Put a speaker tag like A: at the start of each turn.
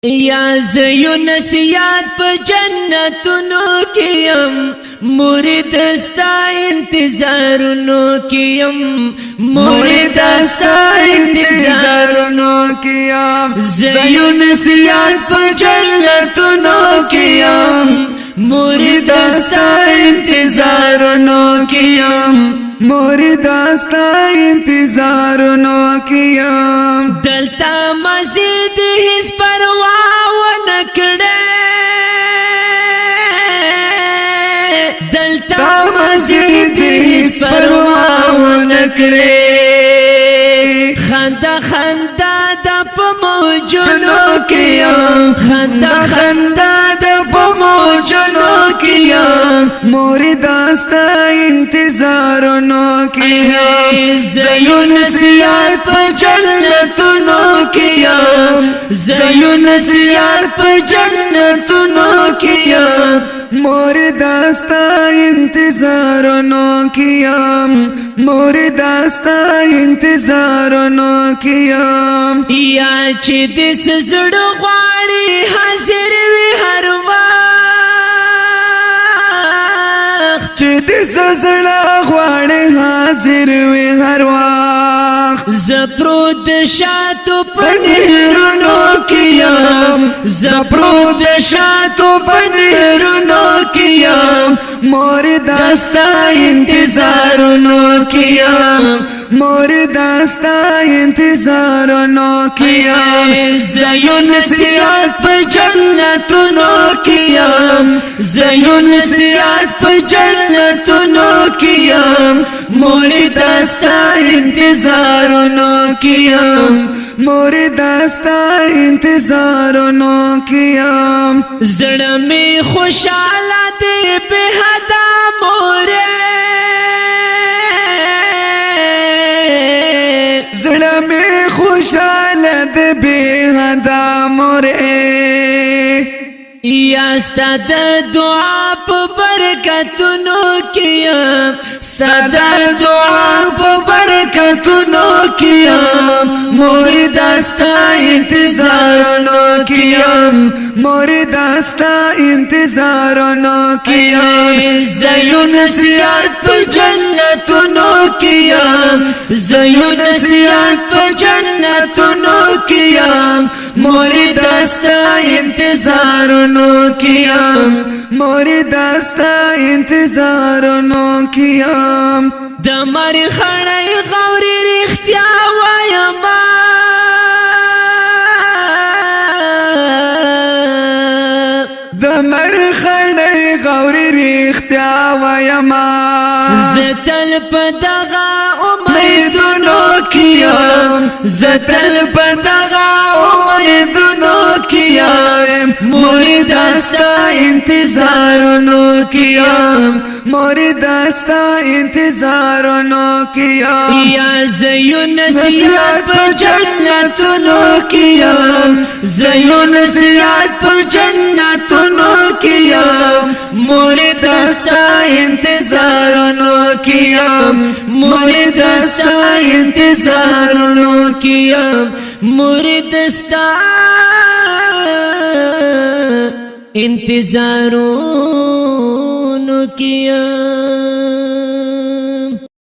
A: یا زیو نسیات پا جنتونو کیم مرید استا انتظارونو کیم مرید استا انتظارونو کیم زیو نسیات پا جنتونو کیم مرید استا انتظارونو کیم مرید استا انتظارونو کیم دلتا مزید ہس پرواہ ونکڑے دلتا مزید ہس پرواہ ونکڑے خندا خندا دا پا موجونو کیم خندا خندا دا پا موجونو کیم مرید استا انتظارونو کیم زیو نسیات پا جنتونو کیم زیو نسیات پا جنتونو کیم مرید استا انتظارونو کیم مرید استا انتظارونو کیم یا چی دس زڑو غواړي حاضر وی هر وخت چی دس زڑو غواړي حاضر وی هر وخت زپرود شاتو پنیرونو کیم زپرود شاتو پنیرونو کیم مرید استا انتظارونو کیم مرید استا انتظارونو کیم زیو نسیات پا جنتونو کیم زیو نسیات پا جنتونو کیم مرید استا انتظارونو کیم مرید استا انتظارونو کیم زړه می خوشاله دی به حدا موره زړه می خوشاله دی به حدا موره یا ستا د دعا په برکتونو کیم ستا د دعا په برکتونو کیم مرید استا انتظارونو کیم مرید استا انتظارونو کیم زیو نسیات په جنتونو کیم زیو نسیات په جنتونو کیم مرید استا انتظارونو کیم مرید استا انتظارونو کیم دمر خړای غوري رښتیا وایم دمر خړای غوري رښتیا وایم زتل پدغه امیدونو کیم زتل پدغه امیدونو کیم مرید استا انتظارونو کیم مرید استا انتظارونو کیم یا زیو نسیات پا جنتونو کیم زیو نسیات پا جنتونو کیم مرید استا انتظارونو کیم مرید استا انتظارونو کیم مرید استا انتظارونو کیا